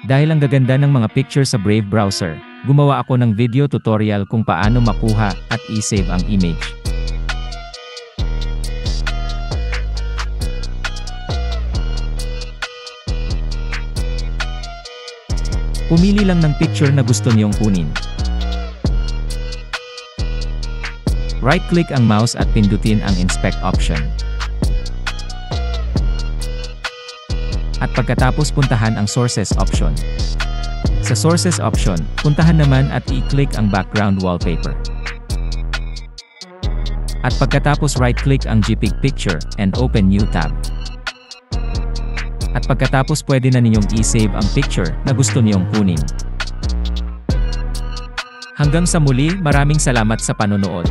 Dahil ang gaganda ng mga picture sa Brave browser, gumawa ako ng video tutorial kung paano makuha at i-save ang image. Pumili lang ng picture na gusto niyong kunin. Right-click ang mouse at pindutin ang Inspect option. At pagkatapos puntahan ang Sources option. Sa Sources option, puntahan naman at i-click ang Background Wallpaper. At pagkatapos right-click ang JPEG Picture and open New tab. At pagkatapos pwede na ninyong i-save ang picture na gusto niyong kunin. Hanggang sa muli, maraming salamat sa panonood.